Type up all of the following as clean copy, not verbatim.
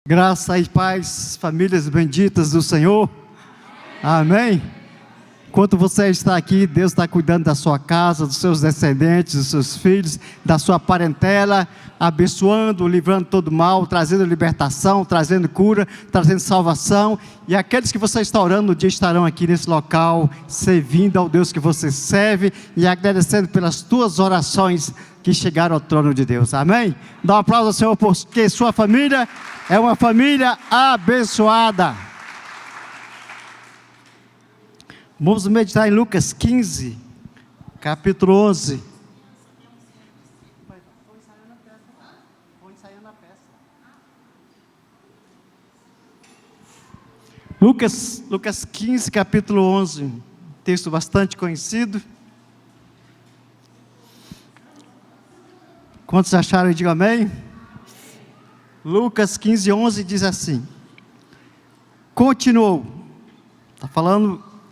Graça e paz, famílias benditas do Senhor. Amém. Enquanto você está aqui, Deus está cuidando da sua casa, dos seus descendentes, dos seus filhos, da sua parentela, abençoando, livrando todo mal, trazendo libertação, trazendo cura, trazendo salvação. E aqueles que você está orando no dia estarão aqui nesse local, servindo ao Deus que você serve e agradecendo pelas tuas orações que chegaram ao trono de Deus. Amém? Dá um aplauso ao Senhor, porque sua família é uma família abençoada. Vamos meditar em Lucas 15, capítulo 11. Lucas 15, capítulo 11, texto bastante conhecido. Quantos acharam? Diga amém. Lucas 15, 11 diz assim: continuou,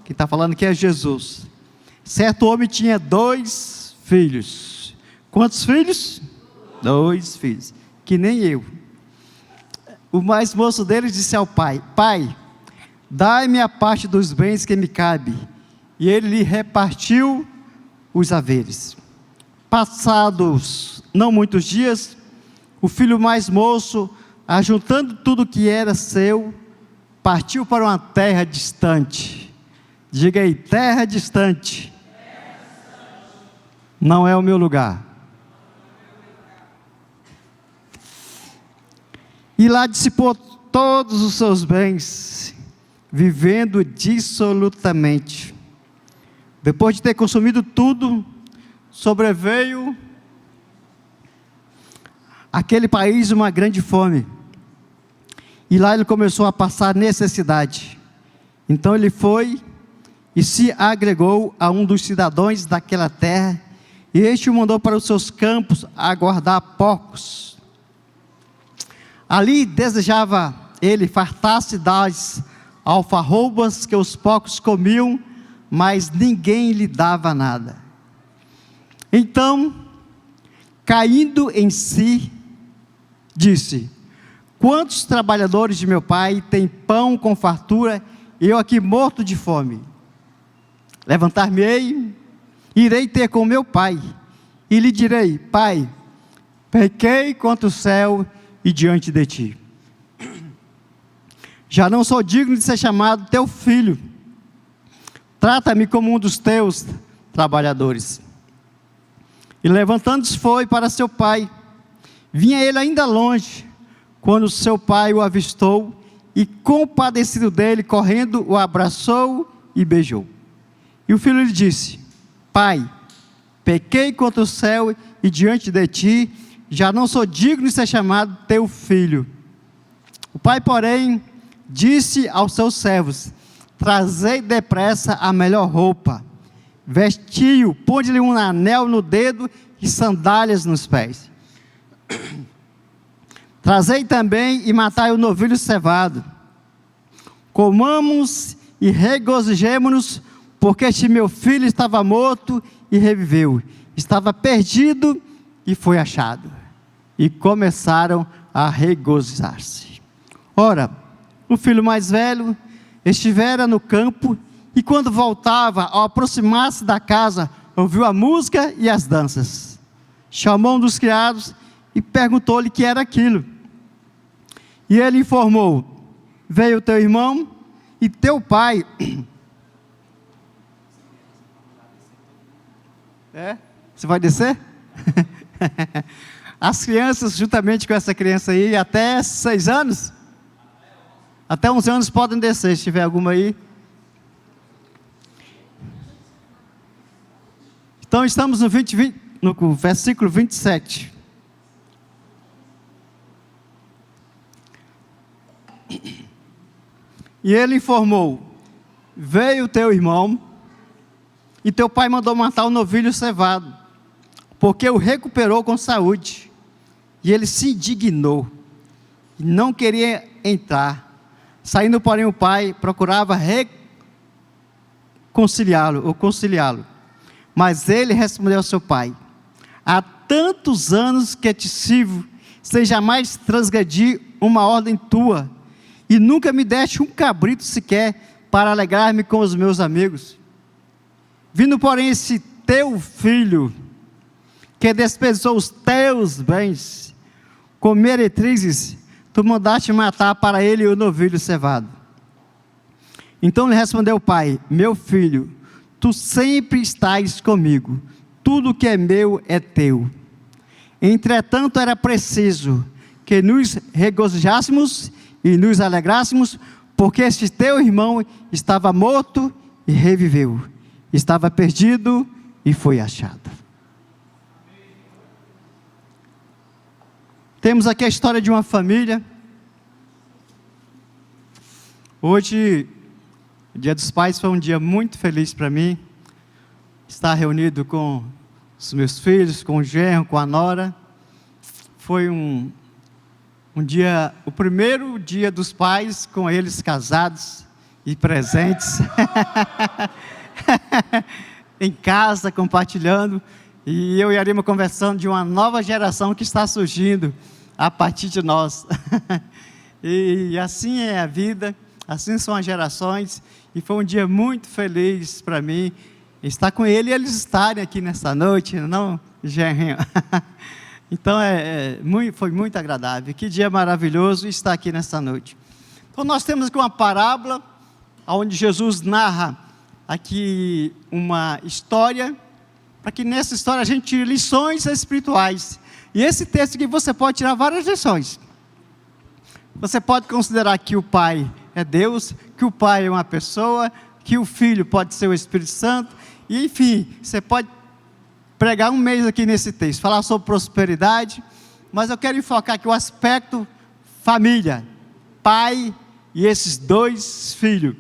quem está falando aqui é Jesus. Certo homem tinha 2 filhos. Quantos filhos? 2 filhos, que nem eu. O mais moço deles disse ao pai: Pai, dai-me a parte dos bens que me cabe. E ele lhe repartiu os haveres. Passados não muitos dias, o filho mais moço, ajuntando tudo que era seu, partiu para uma terra distante. Diga aí, terra distante. Não é o meu lugar. E lá dissipou todos os seus bens, vivendo dissolutamente. Depois de ter consumido tudo, sobreveio àquele país uma grande fome. E lá ele começou a passar necessidade. Então ele foi e se agregou a um dos cidadãos daquela terra, e este o mandou para os seus campos a guardar porcos. Ali desejava ele fartar-se das alfarrobas que os porcos comiam, mas ninguém lhe dava nada. Então, caindo em si, disse: quantos trabalhadores de meu pai têm pão com fartura, e eu aqui morto de fome? Levantar-me-ei, irei ter com meu pai, e lhe direi: Pai, pequei contra o céu e diante de ti. Já não sou digno de ser chamado teu filho. Trata-me como um dos teus trabalhadores. E levantando-se foi para seu pai. Vinha ele ainda longe, quando seu pai o avistou, e compadecido dele, correndo, o abraçou e beijou. E o filho lhe disse: Pai, pequei contra o céu e diante de ti, já não sou digno de ser chamado teu filho. O pai, porém, disse aos seus servos: trazei depressa a melhor roupa, vestiu, ponde-lhe um anel no dedo e sandálias nos pés. Trazei também e matai o novilho cevado. Comamos e regozijemo-nos, porque este meu filho estava morto e reviveu, estava perdido e foi achado. E começaram a regozijar-se. Ora, o filho mais velho estivera no campo, e quando voltava, ao aproximar-se da casa, ouviu a música e as danças. Chamou um dos criados e perguntou-lhe o que era aquilo. E ele informou: veio teu irmão e teu pai. Você vai descer? As crianças, juntamente com essa criança aí, até 6 anos, até 11 anos podem descer, se tiver alguma aí. Então estamos no versículo 27. E ele informou: veio teu irmão e teu pai mandou matar o novilho cevado, porque o recuperou com saúde. E ele se indignou e não queria entrar. Saindo, porém, o pai procurava conciliá-lo. Mas ele respondeu ao seu pai: há tantos anos que te sirvo, sem jamais transgredir uma ordem tua, e nunca me deste um cabrito sequer para alegrar-me com os meus amigos. Vindo, porém, esse teu filho, que despejou os teus bens com meretrizes, tu mandaste matar para ele o novilho cevado. Então lhe respondeu o pai: meu filho, tu sempre estás comigo, tudo que é meu é teu. Entretanto era preciso que nos regozijássemos e nos alegrássemos, porque este teu irmão estava morto e reviveu, estava perdido e foi achado. Temos aqui a história de uma família. Hoje, o Dia dos Pais foi um dia muito feliz para mim. Estar reunido com os meus filhos, com o genro, com a nora. Foi um dia, o primeiro dia dos pais com eles casados e presentes. Em casa, compartilhando. E eu e a Arima conversando de uma nova geração que está surgindo a partir de nós. E assim é a vida, assim são as gerações. E foi um dia muito feliz para mim estar com ele e eles estarem aqui nessa noite, não, genrinho? Então foi muito agradável. Que dia maravilhoso estar aqui nessa noite. Então nós temos aqui uma parábola onde Jesus narra aqui uma história, para que nessa história a gente tire lições espirituais. E esse texto aqui você pode tirar várias lições. Você pode considerar que o Pai é Deus, que o Pai é uma pessoa, que o Filho pode ser o Espírito Santo, e enfim, você pode pregar um mês aqui nesse texto, falar sobre prosperidade, mas eu quero enfocar aqui o aspecto família, pai e esses dois filhos.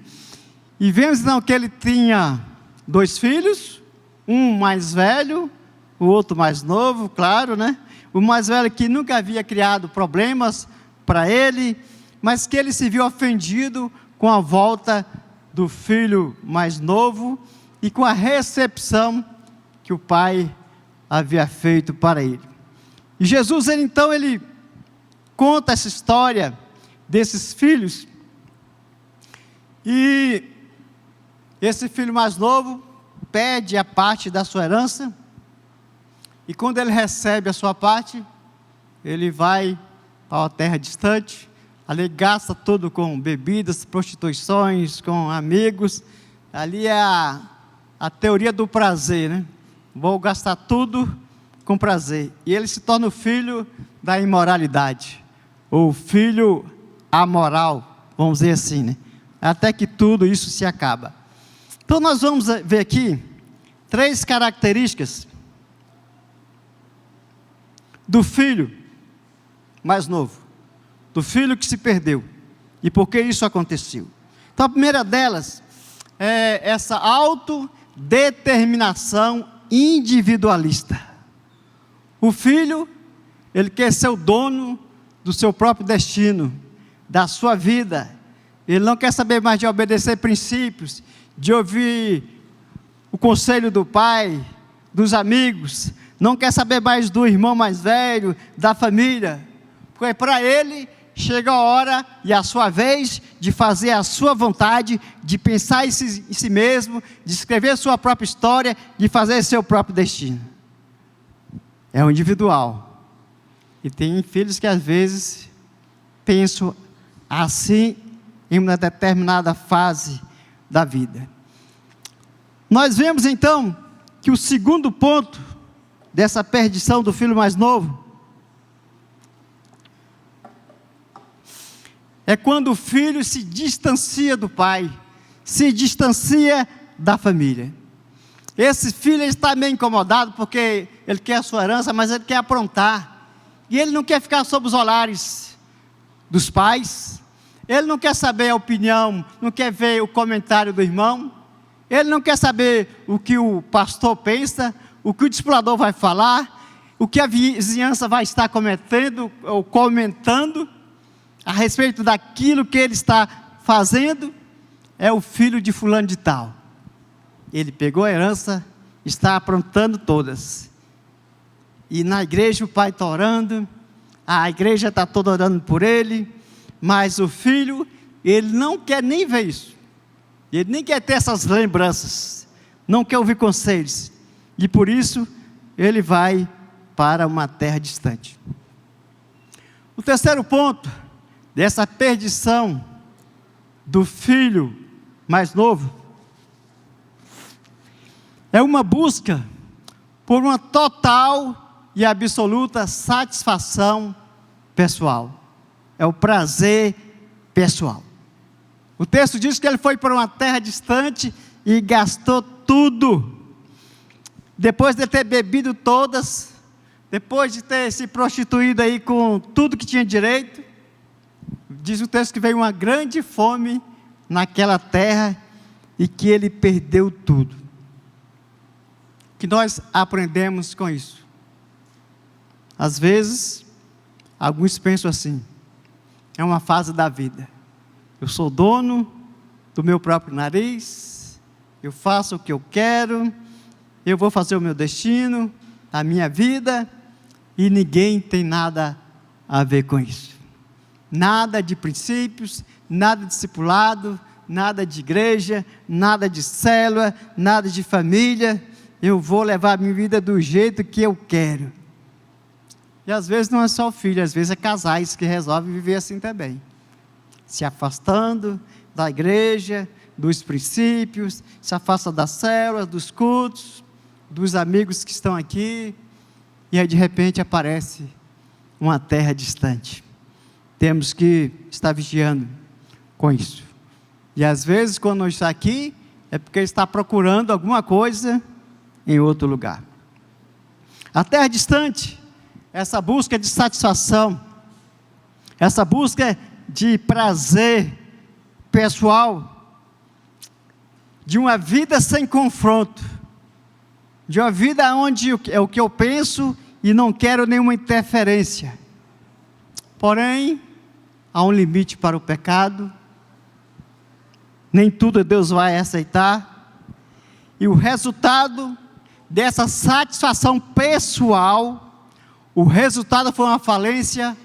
E vemos então que ele tinha dois filhos, um mais velho, o outro mais novo, claro, né? O mais velho que nunca havia criado problemas para ele, mas que ele se viu ofendido com a volta do filho mais novo e com a recepção que o pai havia feito para ele. E Jesus, ele conta essa história desses filhos, e esse filho mais novo pede a parte da sua herança, e quando ele recebe a sua parte, ele vai para uma terra distante, ali gasta tudo com bebidas, prostituições, com amigos. Ali é a teoria do prazer, né? Vou gastar tudo com prazer. E ele se torna o filho da imoralidade, ou filho amoral, vamos dizer assim, né? Até que tudo isso se acaba. Então nós vamos ver aqui 3 características do filho mais novo, do filho que se perdeu, e por que isso aconteceu. Então a primeira delas é essa autodeterminação individualista. O filho, ele quer ser o dono do seu próprio destino, da sua vida. Ele não quer saber mais de obedecer princípios, de ouvir o conselho do pai, dos amigos, não quer saber mais do irmão mais velho, da família, porque para ele chega a hora e a sua vez de fazer a sua vontade, de pensar em si mesmo, de escrever sua própria história, de fazer seu próprio destino. É o individual. E tem filhos que às vezes pensam assim em uma determinada fase da vida. Nós vemos então que o segundo ponto dessa perdição do filho mais novo é quando o filho se distancia do pai, se distancia da família. Esse filho está meio incomodado porque ele quer a sua herança, mas ele quer aprontar, e ele não quer ficar sob os olares dos pais, ele não quer saber a opinião, não quer ver o comentário do irmão, ele não quer saber o que o pastor pensa, o que o discipulador vai falar, o que a vizinhança vai estar comentando ou comentando a respeito daquilo que ele está fazendo. É o filho de fulano de tal. Ele pegou a herança, está aprontando todas. E na igreja o pai está orando, a igreja está toda orando por ele, mas o filho, ele não quer nem ver isso, ele nem quer ter essas lembranças, não quer ouvir conselhos, e por isso ele vai para uma terra distante. O terceiro ponto dessa perdição do filho mais novo é uma busca por uma total e absoluta satisfação pessoal. É o prazer pessoal. O texto diz que ele foi para uma terra distante e gastou tudo. Depois de ter bebido todas, depois de ter se prostituído aí com tudo que tinha direito, diz o texto que veio uma grande fome naquela terra e que ele perdeu tudo. O que nós aprendemos com isso? Às vezes, alguns pensam assim: é uma fase da vida, eu sou dono do meu próprio nariz, eu faço o que eu quero, eu vou fazer o meu destino, a minha vida, e ninguém tem nada a ver com isso. Nada de princípios, nada de discipulado, nada de igreja, nada de célula, nada de família. Eu vou levar a minha vida do jeito que eu quero. E às vezes não é só o filho, às vezes é casais que resolvem viver assim também, se afastando da igreja, dos princípios, se afasta das células, dos cultos, dos amigos que estão aqui, e aí de repente aparece uma terra distante. Temos que estar vigiando com isso. E às vezes quando não está aqui, é porque está procurando alguma coisa em outro lugar. A terra distante, essa busca de satisfação, essa busca de prazer pessoal, de uma vida sem confronto, de uma vida onde é o que eu penso e não quero nenhuma interferência. Porém, há um limite para o pecado, nem tudo Deus vai aceitar, e o resultado dessa satisfação pessoal, o resultado foi uma falência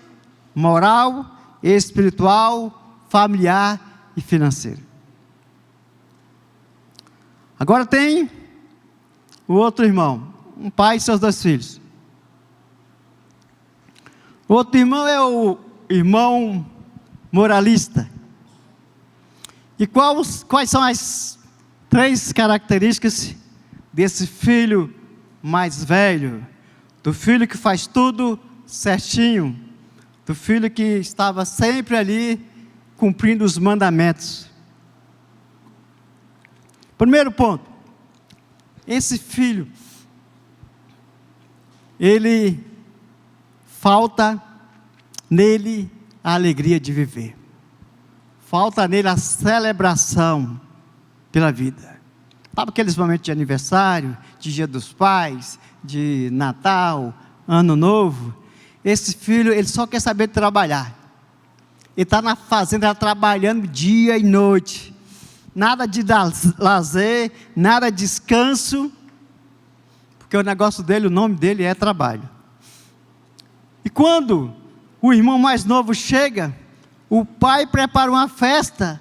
moral, espiritual, familiar e financeira. Agora tem o outro irmão, um pai e seus 2 filhos. O outro irmão é o irmão moralista. E quais são as 3 características desse filho mais velho, do filho que faz tudo certinho, do filho que estava sempre ali cumprindo os mandamentos? Primeiro ponto, esse filho, ele falta nele a alegria de viver, falta nele a celebração pela vida. Sabe aqueles momentos de aniversário, de Dia dos Pais, de Natal, Ano Novo? Esse filho, ele só quer saber trabalhar. Ele está na fazenda trabalhando dia e noite. Nada de lazer, nada de descanso, porque o negócio dele, o nome dele é trabalho. E quando o irmão mais novo chega, o pai prepara uma festa.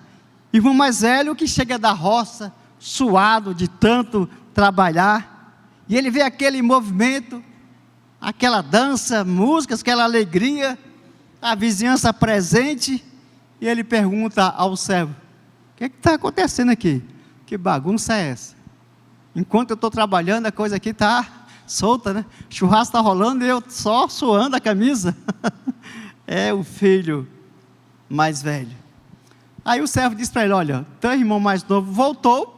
O irmão mais velho que chega da roça, suado de tanto trabalhar, e ele vê aquele movimento, aquela dança, músicas, aquela alegria, a vizinhança presente, e ele pergunta ao servo: o que está acontecendo aqui? Que bagunça é essa? Enquanto eu estou trabalhando, a coisa aqui está solta, né? O churrasco está rolando e eu só suando a camisa. É o filho mais velho. Aí o servo diz para ele: olha, teu irmão mais novo voltou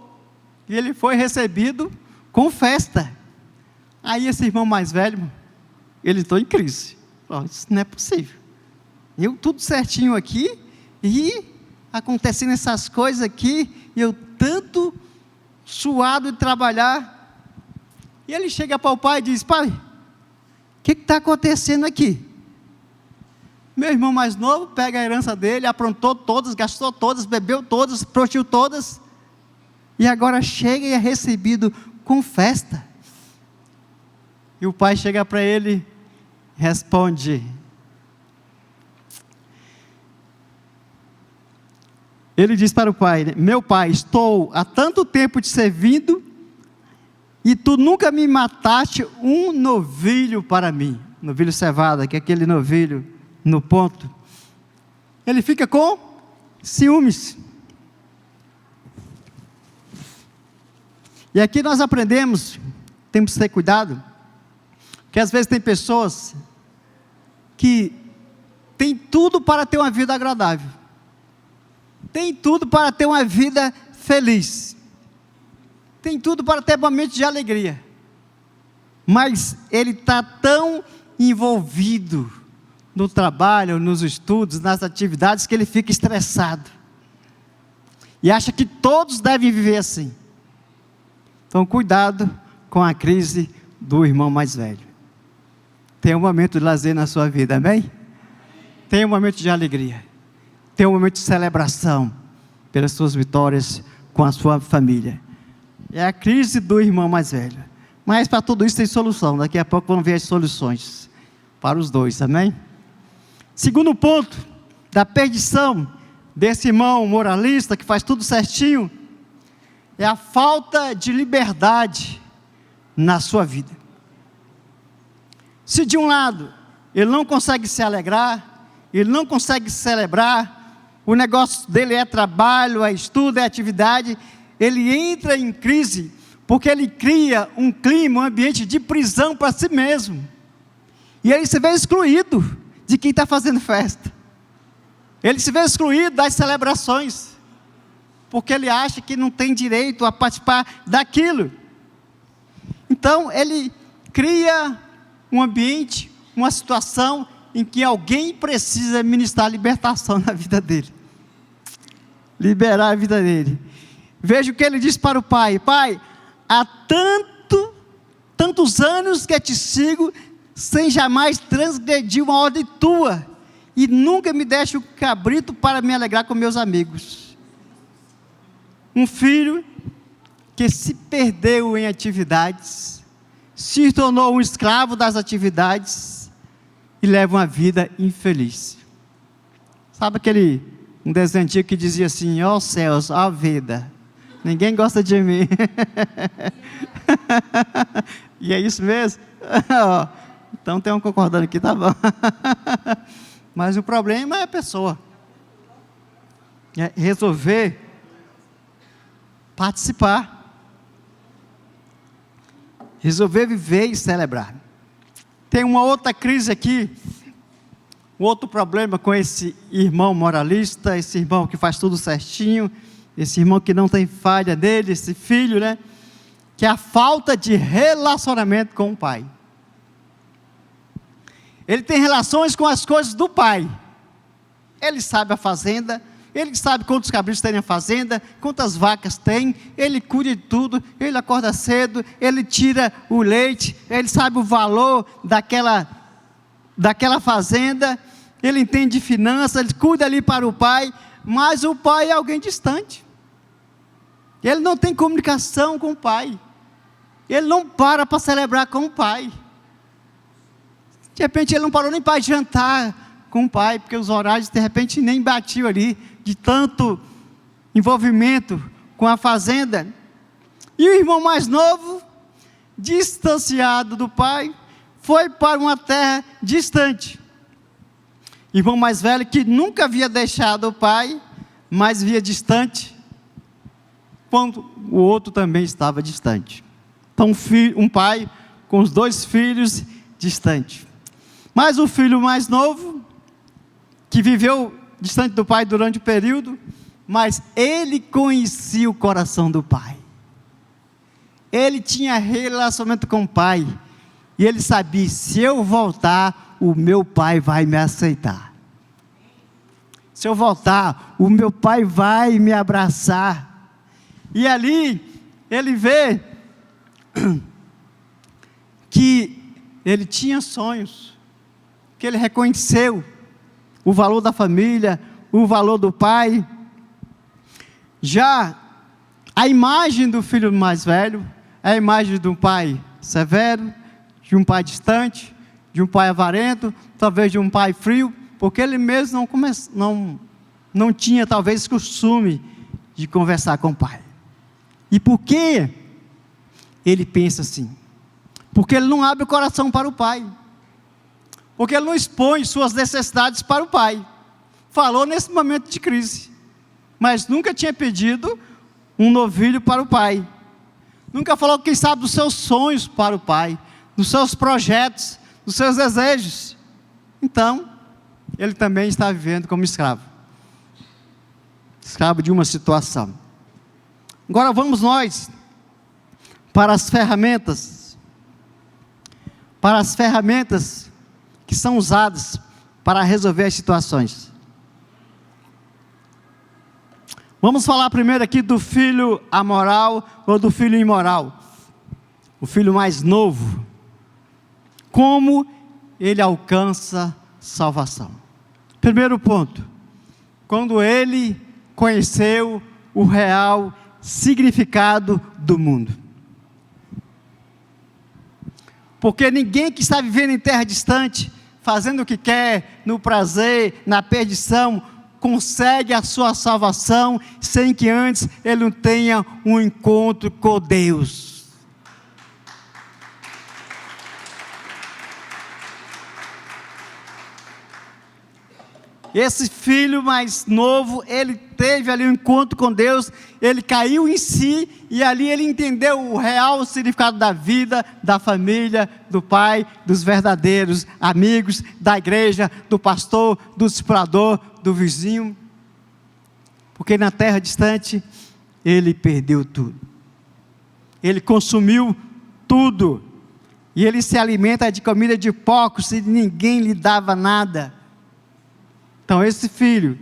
e ele foi recebido com festa. Aí esse irmão mais velho, ele entrou em crise. Oh, isso não é possível. Eu tudo certinho aqui e acontecendo essas coisas aqui, eu tanto suado de trabalhar. E ele chega para o pai e diz: pai, o que está acontecendo aqui? Meu irmão mais novo pega a herança dele, aprontou todas, gastou todas, bebeu todas, prostituiu todas, e agora chega e é recebido com festa. E o pai chega para ele e responde: Ele diz para o pai, né, meu pai, estou há tanto tempo te servindo, e tu nunca me mataste um novilho para mim. Novilho cevada, que é aquele novilho no ponto. Ele fica com ciúmes. E aqui nós aprendemos, temos que ter cuidado, que às vezes tem pessoas que têm tudo para ter uma vida agradável, tem tudo para ter uma vida feliz, tem tudo para ter momentos de alegria, mas ele está tão envolvido no trabalho, nos estudos, nas atividades, que ele fica estressado, e acha que todos devem viver assim. Então cuidado com a crise do irmão mais velho. Tem um momento de lazer na sua vida, amém? Tem um momento de alegria, tem um momento de celebração, pelas suas vitórias com a sua família. É a crise do irmão mais velho, mas para tudo isso tem solução, daqui a pouco vamos ver as soluções, para os dois, amém? Segundo ponto, da perdição desse irmão moralista, que faz tudo certinho, é a falta de liberdade na sua vida. Se de um lado, ele não consegue se alegrar, ele não consegue celebrar, o negócio dele é trabalho, é estudo, é atividade, ele entra em crise, porque ele cria um clima, um ambiente de prisão para si mesmo, e ele se vê excluído de quem está fazendo festa, ele se vê excluído das celebrações, porque ele acha que não tem direito a participar daquilo. Então ele cria um ambiente, uma situação em que alguém precisa ministrar libertação na vida dele, liberar a vida dele. Veja o que ele diz para o pai: pai, há tantos anos que eu te sigo, sem jamais transgredir uma ordem tua, e nunca me deste o cabrito para me alegrar com meus amigos. Um filho que se perdeu em atividades, se tornou um escravo das atividades, e leva uma vida infeliz. Sabe um desenho antigo que dizia assim: ó céus, ó vida, ninguém gosta de mim. E é isso mesmo? Então tem um concordando aqui, tá bom. Mas o problema é a pessoa resolver participar, resolver viver e celebrar. Tem uma outra crise aqui, um outro problema com esse irmão moralista, esse irmão que faz tudo certinho, esse irmão que não tem falha nele, esse filho, né? Que é a falta de relacionamento com o pai. Ele tem relações com as coisas do pai. Ele sabe a fazenda, ele sabe quantos cabritos tem na fazenda, quantas vacas tem, ele cuida de tudo, ele acorda cedo, ele tira o leite, ele sabe o valor daquela fazenda, ele entende de finanças, ele cuida ali para o pai, mas o pai é alguém distante. Ele não tem comunicação com o pai, ele não para celebrar com o pai. De repente ele não parou nem para jantar com o pai, porque os horários de repente nem batiam ali, de tanto envolvimento com a fazenda. E o irmão mais novo, distanciado do pai, foi para uma terra distante. Irmão mais velho que nunca havia deixado o pai, mas via distante, quando o outro também estava distante. Então um pai com os dois filhos distante. Mas o filho mais novo, que viveu distante do pai durante o período, mas ele conhecia o coração do pai. Ele tinha relacionamento com o pai, e ele sabia: se eu voltar, o meu pai vai me aceitar. Se eu voltar, o meu pai vai me abraçar. E ali, ele vê que ele tinha sonhos, que ele reconheceu o valor da família, o valor do pai. Já a imagem do filho mais velho é a imagem de um pai severo, de um pai distante, de um pai avarento, talvez de um pai frio, porque ele mesmo não tinha talvez costume de conversar com o pai. E por que ele pensa assim? Porque ele não abre o coração para o pai. Porque ele não expõe suas necessidades para o pai. Falou nesse momento de crise, mas nunca tinha pedido um novilho para o pai. Nunca falou, quem sabe, dos seus sonhos para o pai, dos seus projetos, dos seus desejos. Então, ele também está vivendo como escravo. Escravo de uma situação. Agora vamos nós para as ferramentas. Para as ferramentas que são usadas para resolver as situações. Vamos falar primeiro aqui do filho amoral ou do filho imoral. O filho mais novo. Como ele alcança salvação. Primeiro ponto. Quando ele conheceu o real significado do mundo. Porque ninguém que está vivendo em terra distante, fazendo o que quer, no prazer, na perdição, consegue a sua salvação, sem que antes ele não tenha um encontro com Deus. Esse filho mais novo, ele teve ali um encontro com Deus, ele caiu em si, e ali ele entendeu o real significado da vida, da família, do pai, dos verdadeiros amigos, da igreja, do pastor, do discipulador, do vizinho. Porque na terra distante, ele perdeu tudo. Ele consumiu tudo. E ele se alimenta de comida de porcos, e ninguém lhe dava nada. Então esse filho,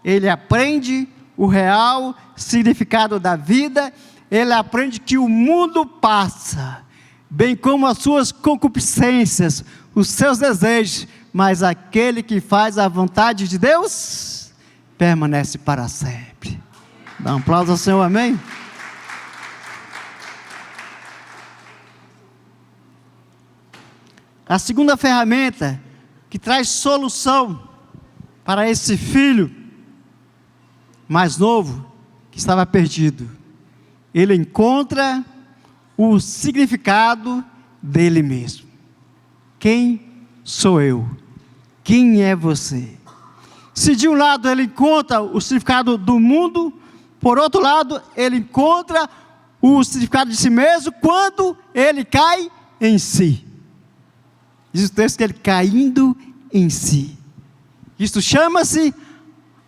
ele aprende o real significado da vida, ele aprende que o mundo passa, bem como as suas concupiscências, os seus desejos, mas aquele que faz a vontade de Deus, permanece para sempre. Dá um aplauso ao Senhor, amém? A segunda ferramenta, que traz solução para esse filho mais novo, que estava perdido, ele encontra o significado dele mesmo. Quem sou eu? Quem é você? Se de um lado ele encontra o significado do mundo, por outro lado ele encontra o significado de si mesmo, quando ele cai em si. Diz o texto que ele caindo em si. Isto chama-se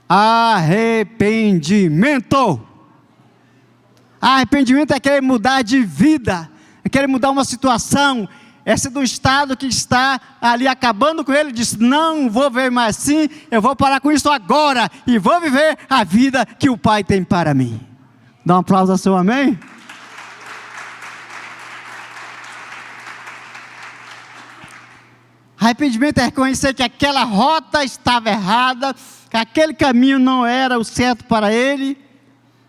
arrependimento. Arrependimento é querer mudar de vida, é querer mudar uma situação, é ser do estado que está ali acabando com ele, diz, não vou ver mais assim, eu vou parar com isso agora, e vou viver a vida que o Pai tem para mim. Dá um aplauso ao seu amém? Arrependimento é reconhecer que aquela rota estava errada, que aquele caminho não era o certo para ele,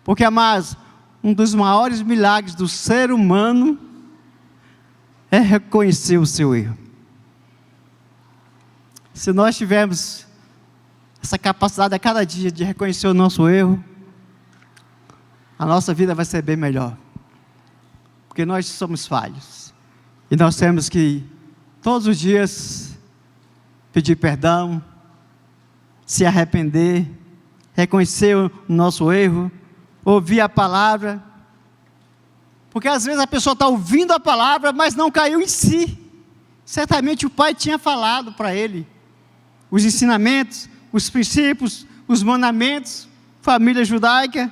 porque, amados, um dos maiores milagres do ser humano é reconhecer o seu erro. Se nós tivermos essa capacidade a cada dia de reconhecer o nosso erro, a nossa vida vai ser bem melhor, porque nós somos falhos, e nós temos que todos os dias pedir perdão, se arrepender, reconhecer o nosso erro, ouvir a palavra, porque às vezes a pessoa está ouvindo a palavra, mas não caiu em si. Certamente o Pai tinha falado para ele os ensinamentos, os princípios, os mandamentos, família judaica,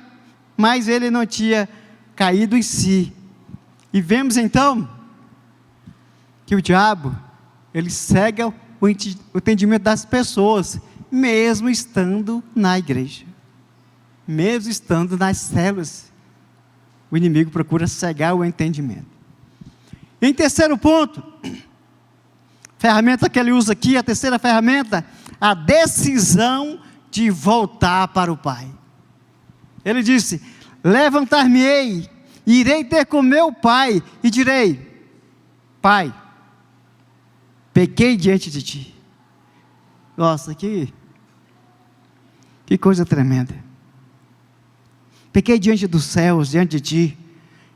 mas ele não tinha caído em si. E vemos então que o diabo, ele cega o entendimento das pessoas, mesmo estando na igreja, mesmo estando nas células, o inimigo procura cegar o entendimento. Em terceiro ponto, ferramenta que ele usa aqui, a terceira ferramenta, a decisão de voltar para o Pai. Ele disse, levantar-me-ei, irei ter com meu pai, e direi, Pai, pequei diante de ti. Nossa, que Que coisa tremenda. Pequei diante dos céus, diante de ti,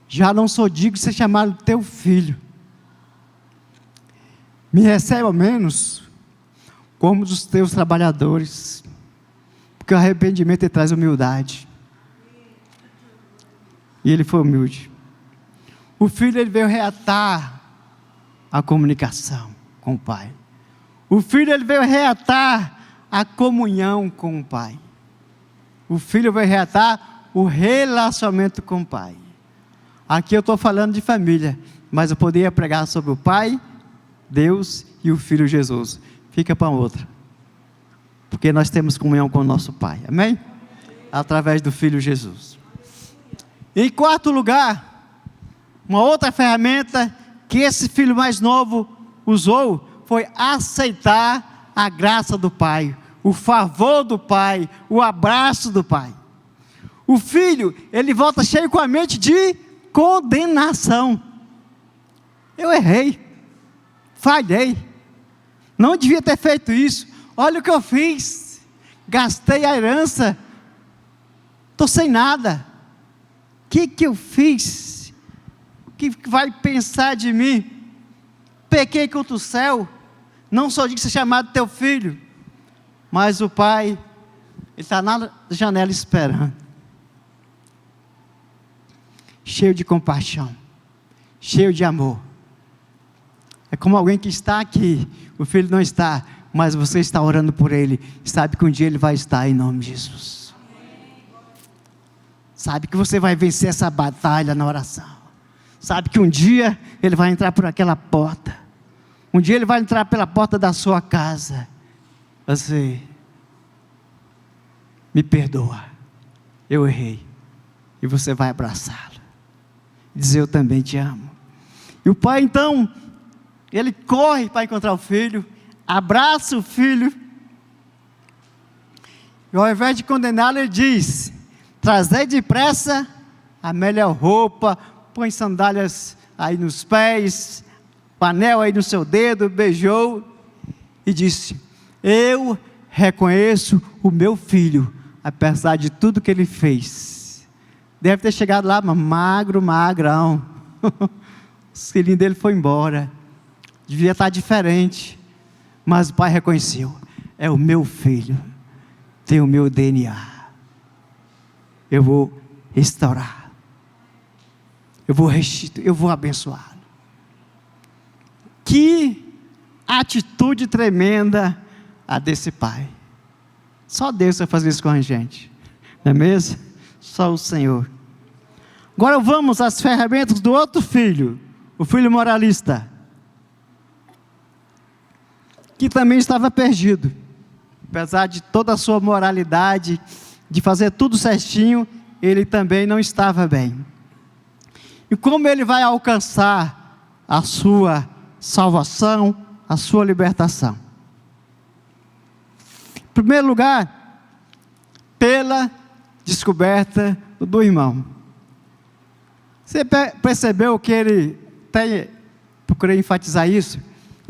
já não sou digno de ser chamado teu filho. Me recebe ao menos como dos teus trabalhadores, porque o arrependimento ele traz humildade. E ele foi humilde. O filho ele veio reatar a comunicação com o pai. O filho ele veio reatar a comunhão com o pai. O filho veio reatar o relacionamento com o pai. Aqui eu estou falando de família, mas eu poderia pregar sobre o pai, Deus e o filho Jesus. Fica para outra, porque nós temos comunhão com o nosso pai, amém? Através do filho Jesus. Em quarto lugar, uma outra ferramenta que esse filho mais novo usou foi aceitar a graça do pai, o favor do pai, o abraço do pai. O filho, ele volta cheio com a mente de condenação. Eu errei, falhei, não devia ter feito isso, olha o que eu fiz, gastei a herança, estou sem nada, o que eu fiz? O que vai pensar de mim? Pequei contra o céu, não sou digno de ser chamado teu filho. Mas o pai, ele está na janela esperando, cheio de compaixão, cheio de amor. É como alguém que está aqui, o filho não está, mas você está orando por ele, sabe que um dia ele vai estar, em nome de Jesus. Sabe que você vai vencer essa batalha na oração. Sabe que um dia ele vai entrar por aquela porta. Um dia ele vai entrar pela porta da sua casa. Você, me perdoa, eu errei. E você vai abraçá-lo, dizer eu também te amo. E o pai então, ele corre para encontrar o filho, abraça o filho, e ao invés de condená-lo, ele diz: trazei depressa a melhor roupa, põe sandálias aí nos pés, anel aí no seu dedo, beijou, e disse: eu reconheço o meu filho, apesar de tudo que ele fez. Deve ter chegado lá, magro, magrão, o filhinho dele foi embora, devia estar diferente, mas o pai reconheceu: é o meu filho, tem o meu DNA, eu vou restaurar, eu vou restituir, eu vou abençoá-lo. Que atitude tremenda a desse pai. Só Deus vai fazer isso com a gente, não é mesmo? Só o Senhor. Agora vamos às ferramentas do outro filho, o filho moralista, que também estava perdido, apesar de toda a sua moralidade, de fazer tudo certinho, ele também não estava bem. E como ele vai alcançar a sua salvação, a sua libertação? Em primeiro lugar, pela descoberta do irmão. Você percebeu que ele tem, procurei enfatizar isso,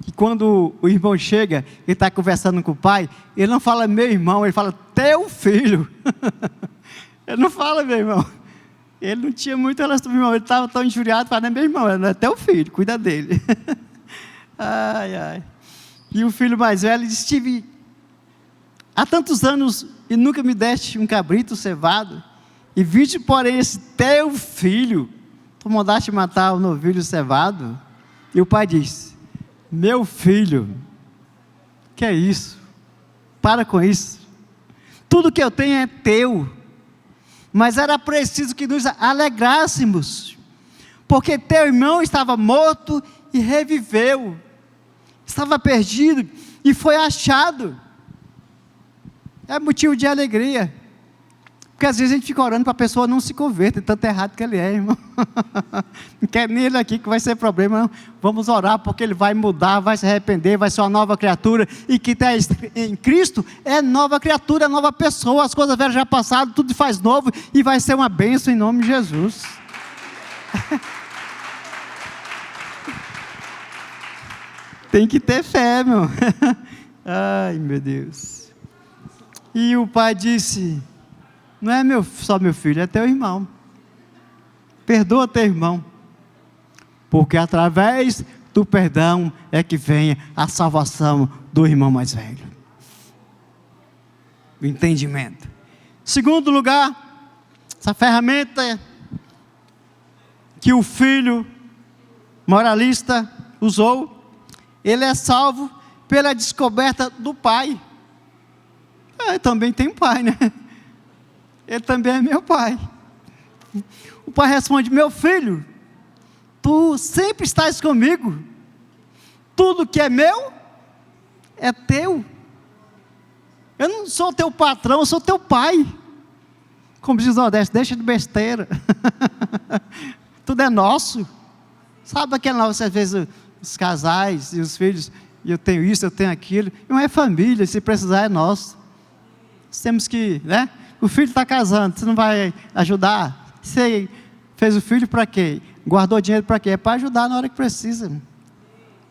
que quando o irmão chega, ele está conversando com o pai, ele não fala meu irmão, ele fala teu filho. Ele não fala meu irmão. Ele não tinha muito relação com o irmão, ele estava tão injuriado, falando meu irmão, é teu filho, cuida dele. Ai, ai. E o filho mais velho disse: estive há tantos anos e nunca me deste um cabrito cevado, e viste porém esse teu filho, tu mandaste matar o novilho cevado. E o pai disse: meu filho, que é isso? Para com isso, tudo que eu tenho é teu. Mas era preciso que nos alegrássemos, porque teu irmão estava morto e reviveu, estava perdido e foi achado. É motivo de alegria, porque às vezes a gente fica orando para a pessoa não se converter, tanto errado que ele é, irmão. Não quer nem ele aqui que vai ser problema, não. Vamos orar porque ele vai mudar, vai se arrepender, vai ser uma nova criatura, e que está em Cristo é nova criatura, é nova pessoa, as coisas velhas já passaram, tudo faz novo, e vai ser uma bênção em nome de Jesus. Tem que ter fé, meu. Ai, meu Deus. E o pai disse: não é só meu filho, é teu irmão. Perdoa teu irmão, porque através do perdão é que vem a salvação do irmão mais velho. O entendimento. Segundo lugar, essa ferramenta que o filho moralista usou, ele é salvo pela descoberta do pai. Eu também tenho pai, né? Ele também é meu pai. O pai responde: meu filho, tu sempre estás comigo, tudo que é meu, é teu. Eu não sou teu patrão, eu sou teu pai. Como diz o Nordeste, deixa de besteira. Tudo é nosso. Sabe aquele negócio, às vezes, os casais e os filhos, eu tenho isso, eu tenho aquilo. Não é família, se precisar é nosso. Nós temos que, né? O filho está casando, você não vai ajudar? Você fez o filho para quê? Guardou dinheiro para quê? É para ajudar na hora que precisa.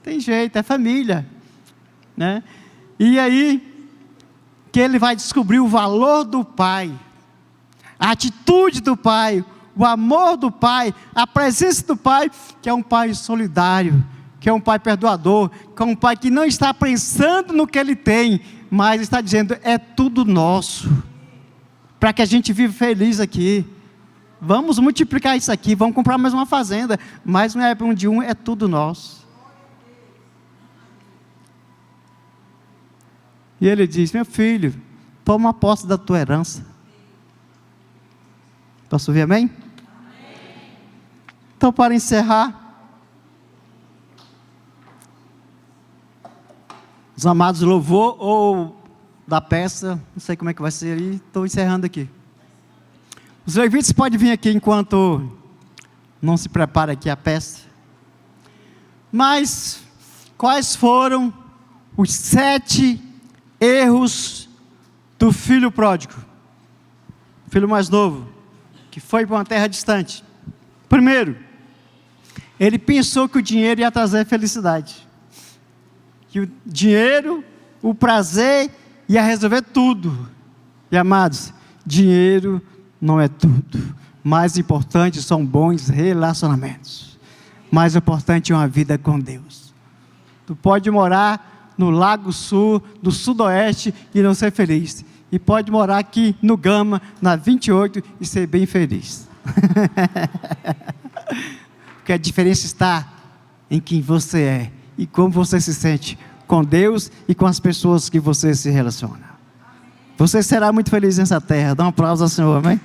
Tem jeito, é família, né? E aí que ele vai descobrir o valor do pai, a atitude do pai, o amor do pai, a presença do pai, que é um pai solidário, que é um pai perdoador, que é um pai que não está pensando no que ele tem, mas está dizendo: é tudo nosso, para que a gente viva feliz aqui. Vamos multiplicar isso aqui, vamos comprar mais uma fazenda, mas não é um de um, é tudo nosso. E ele diz: meu filho, toma posse da tua herança. Posso ouvir amém? Amém. Então, para encerrar, os amados louvor ou da peça, não sei como é que vai ser aí, estou encerrando aqui. Os levitas podem vir aqui enquanto não se prepara aqui a peça. Mas, quais foram os 7 erros do filho pródigo, filho mais novo, que foi para uma terra distante? Primeiro, ele pensou que o dinheiro ia trazer felicidade, que o dinheiro, o prazer ia resolver tudo. E amados, dinheiro não é tudo. Mais importante são bons relacionamentos. Mais importante é uma vida com Deus. Tu pode morar no Lago Sul, do Sudoeste, e não ser feliz. E pode morar aqui no Gama, na 28, e ser bem feliz. Porque a diferença está em quem você é, e como você se sente com Deus, e com as pessoas que você se relaciona. Você será muito feliz nessa terra. Dá um aplauso ao Senhor, amém?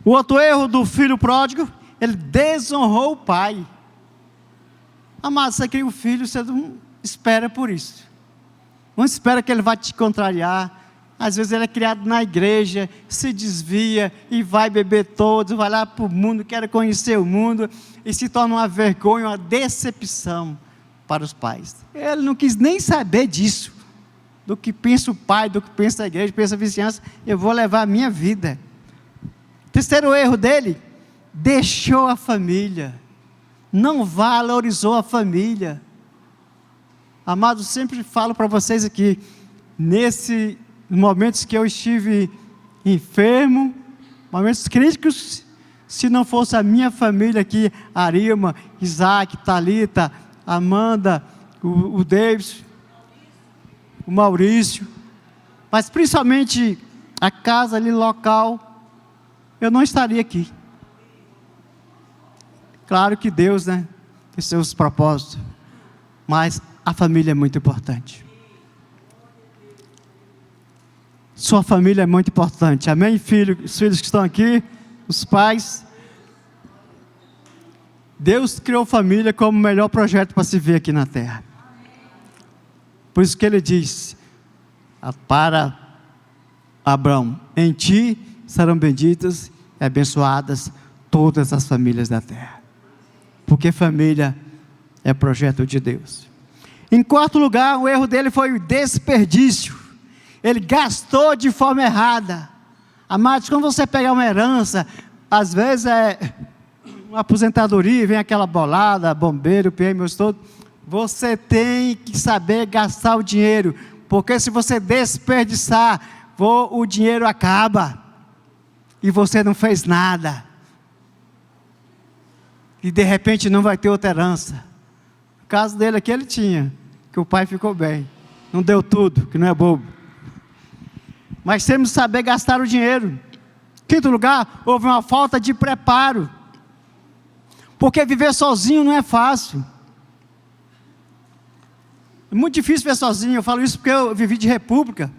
O outro erro do filho pródigo, ele desonrou o pai. Amado, você cria um filho, você não espera por isso. Não espera que ele vá te contrariar. Às vezes ele é criado na igreja, se desvia e vai beber todos, vai lá para o mundo, quer conhecer o mundo, e se torna uma vergonha, uma decepção para os pais. Ele não quis nem saber disso, do que pensa o pai, do que pensa a igreja, pensa a vizinhança. Eu vou levar a minha vida. Terceiro erro dele: deixou a família, não valorizou a família. Amados, sempre falo para vocês aqui, nesses momentos que eu estive enfermo, momentos críticos, se não fosse a minha família aqui, Arima, Isaac, Thalita, Amanda, o David, o Maurício, mas principalmente a casa ali local, eu não estaria aqui. Claro que Deus, né, tem seus propósitos, mas a família é muito importante. Sua família é muito importante, amém, filho? Os filhos que estão aqui, os pais. Deus criou família como o melhor projeto para se ver aqui na terra. Por isso que ele diz para Abraão: em ti serão benditas e abençoadas todas as famílias da terra. Porque família é projeto de Deus. Em quarto lugar, o erro dele foi o desperdício. Ele gastou de forma errada. Amados, quando você pegar uma herança, às vezes é uma aposentadoria, vem aquela bolada, bombeiro, PM, todo, Você tem que saber gastar o dinheiro, porque se você desperdiçar, o dinheiro acaba, e você não fez nada, e de repente não vai ter outra herança. O caso dele aqui, ele tinha, que o pai ficou bem, não deu tudo, que não é bobo. Mas temos que saber gastar o dinheiro. Quinto lugar, houve uma falta de preparo, porque viver sozinho não é fácil. É muito difícil viver sozinho. Eu falo isso porque eu vivi de república.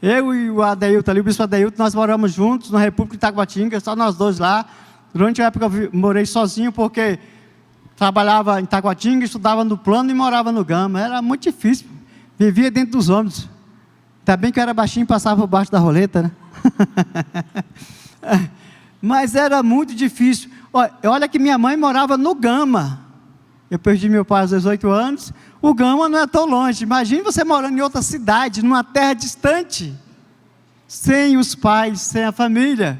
Eu e o Adeilton ali, o bispo Adeilton, nós moramos juntos na República de Itaguatinga, só nós dois lá. Durante a época eu morei sozinho, porque trabalhava em Itaguatinga, estudava no Plano e morava no Gama. Era muito difícil, vivia dentro dos ônibus. Ainda bem que eu era baixinho e passava por baixo da roleta, né? Mas era muito difícil. Olha que minha mãe morava no Gama. Eu perdi meu pai aos 18 anos. O Gama não é tão longe. Imagine você morando em outra cidade, numa terra distante, sem os pais, sem a família.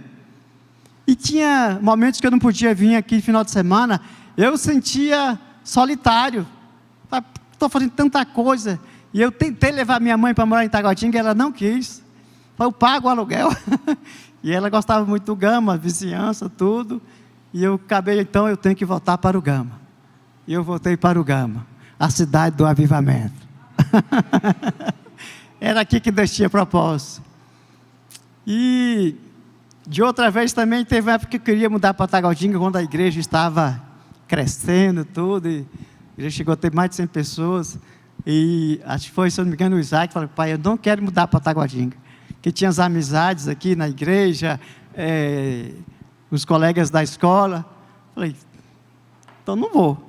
E tinha momentos que eu não podia vir aqui no final de semana. Eu sentia solitário. Estou fazendo tanta coisa. E eu tentei levar minha mãe para morar em Itaguatinga, ela não quis. Eu pago o aluguel. E ela gostava muito do Gama, vizinhança, tudo. E eu acabei, então, eu tenho que voltar para o Gama. E eu voltei para o Gama, a cidade do avivamento. Era aqui que Deus tinha propósito. E de outra vez também teve uma época que eu queria mudar para Taguatinga, quando a igreja estava crescendo, tudo. E a igreja chegou a ter mais de 100 pessoas. E acho que foi, se eu não me engano, o Isaac falou: pai, eu não quero mudar para Taguatinga. Que tinha as amizades aqui na igreja, os colegas da escola. Falei, então não vou.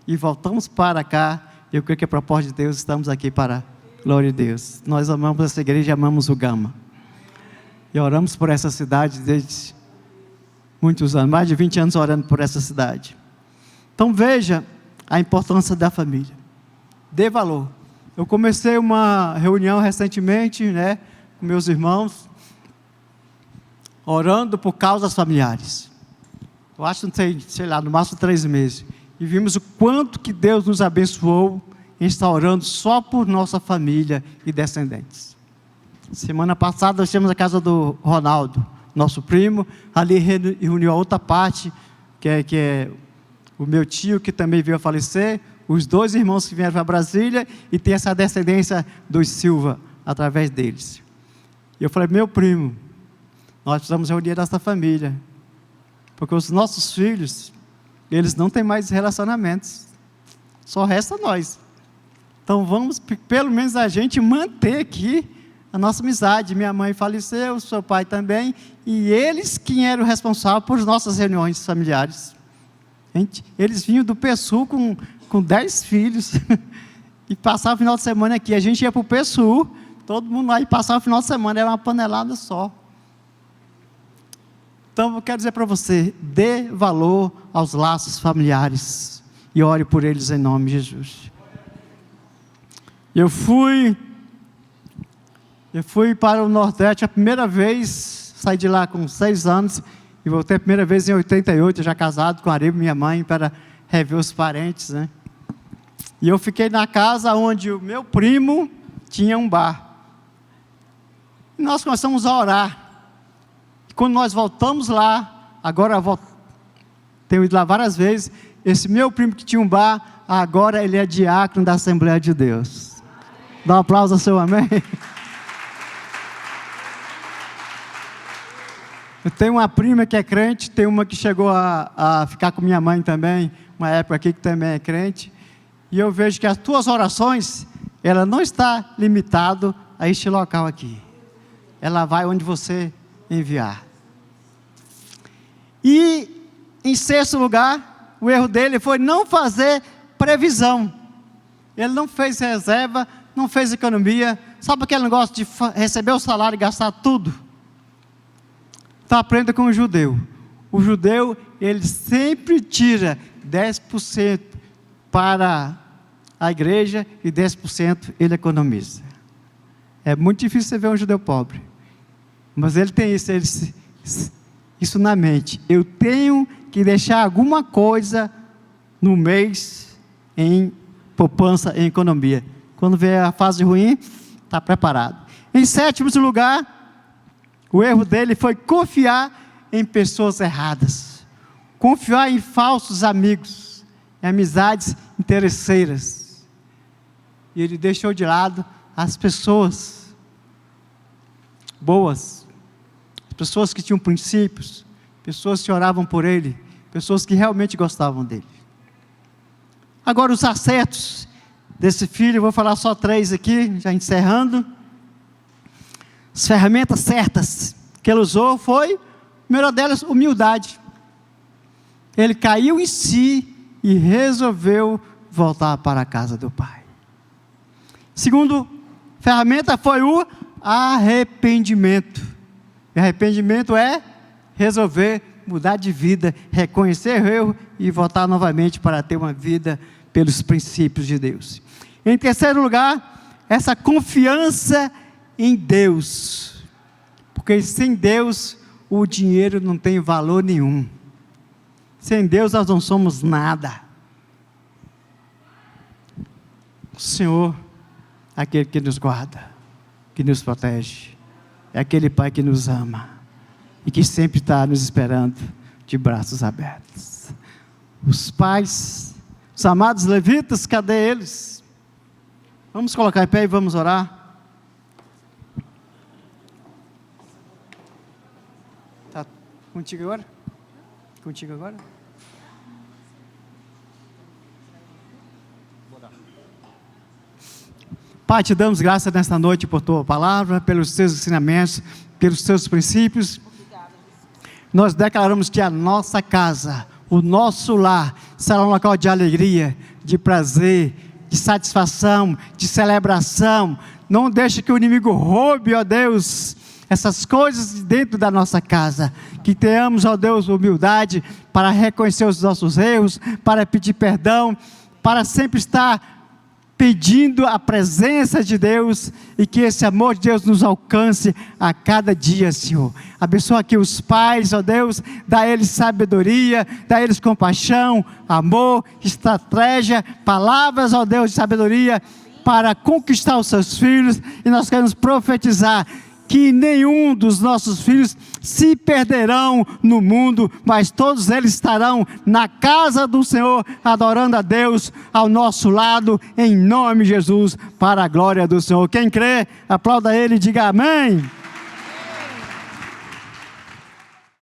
E voltamos para cá. Eu creio que a proposta de Deus, estamos aqui para a glória de Deus. Nós amamos essa igreja e amamos o Gama. E oramos por essa cidade desde muitos anos, mais de 20 anos orando por essa cidade. Então veja a importância da família. Dê valor. Eu comecei uma reunião recentemente, né, com meus irmãos, orando por causas familiares. Eu acho que não tem, sei lá, no máximo 3 meses. E vimos o quanto que Deus nos abençoou em estar orando só por nossa família e descendentes. Semana passada nós tínhamos a casa do Ronaldo, nosso primo, ali reuniu a outra parte, que é o meu tio, que também veio a falecer, os 2 irmãos que vieram para Brasília, e tem essa descendência dos Silva, através deles. E eu falei, meu primo, nós precisamos reunir nossa família, porque os nossos filhos, eles não têm mais relacionamentos, só resta nós. Então vamos, pelo menos a gente, manter aqui a nossa amizade. Minha mãe faleceu, seu pai também, e eles quem eram responsáveis por nossas reuniões familiares. Eles vinham do PSU com 10 filhos, e passavam o final de semana aqui. A gente ia para o PSU, todo mundo lá, e passava o final de semana, era uma panelada só. Então eu quero dizer para você, dê valor aos laços familiares, e ore por eles em nome de Jesus. Eu fui para o Nordeste a primeira vez, saí de lá com 6 anos, e voltei a primeira vez em 88, já casado com a Ariba, minha mãe, para rever os parentes, né? E eu fiquei na casa onde o meu primo tinha um bar. E nós começamos a orar. E quando nós voltamos lá, agora tenho ido lá várias vezes, esse meu primo que tinha um bar, agora ele é diácono da Assembleia de Deus. Dá um aplauso ao seu amém. Eu tenho uma prima que é crente, tem uma que chegou a ficar com minha mãe também, uma época aqui que também é crente, e eu vejo que as tuas orações, ela não está limitado a este local aqui, ela vai onde você enviar. E em 6º lugar, o erro dele foi não fazer previsão. Ele não fez reserva, não fez economia. Sabe aquele negócio de receber o salário e gastar tudo? Então aprenda com o judeu. O judeu, ele sempre tira 10% para a igreja e 10% ele economiza. É muito difícil você ver um judeu pobre. Mas ele tem isso na mente. Eu tenho que deixar alguma coisa no mês em poupança em economia. Quando vier a fase ruim, está preparado. Em sétimo lugar, o erro dele foi confiar em pessoas erradas. Confiar em falsos amigos, em amizades interesseiras. E ele deixou de lado as pessoas boas, as pessoas que tinham princípios, pessoas que oravam por ele, pessoas que realmente gostavam dele. Agora, os acertos desse filho, eu vou falar só 3 aqui, já encerrando. As ferramentas certas que ele usou foi, a primeira delas, humildade. Ele caiu em si e resolveu voltar para a casa do pai. Segundo ferramenta foi o arrependimento. E arrependimento é resolver mudar de vida, reconhecer o erro e voltar novamente para ter uma vida pelos princípios de Deus. Em terceiro lugar, essa confiança em Deus. Porque sem Deus, o dinheiro não tem valor nenhum. Sem Deus, nós não somos nada. O Senhor é aquele que nos guarda, que nos protege. É aquele Pai que nos ama e que sempre está nos esperando de braços abertos. Os pais, os amados levitas, cadê eles? Vamos colocar em pé e vamos orar. Está contigo agora? Contigo agora? Pai, te damos graça nesta noite por tua palavra, pelos teus ensinamentos, pelos teus princípios. Nós declaramos que a nossa casa, o nosso lar, será um local de alegria, de prazer, de satisfação, de celebração. Não deixe que o inimigo roube, ó Deus, essas coisas dentro da nossa casa. Que tenhamos, ó Deus, humildade para reconhecer os nossos erros, para pedir perdão, para sempre estar pedindo a presença de Deus, e que esse amor de Deus nos alcance a cada dia, Senhor. Abençoa aqui os pais, ó Deus, dá a eles sabedoria, dá a eles compaixão, amor, estratégia, palavras, ó Deus, de sabedoria, para conquistar os seus filhos. E nós queremos profetizar que nenhum dos nossos filhos se perderão no mundo, mas todos eles estarão na casa do Senhor, adorando a Deus ao nosso lado, em nome de Jesus, para a glória do Senhor. Quem crê, aplauda Ele e diga amém.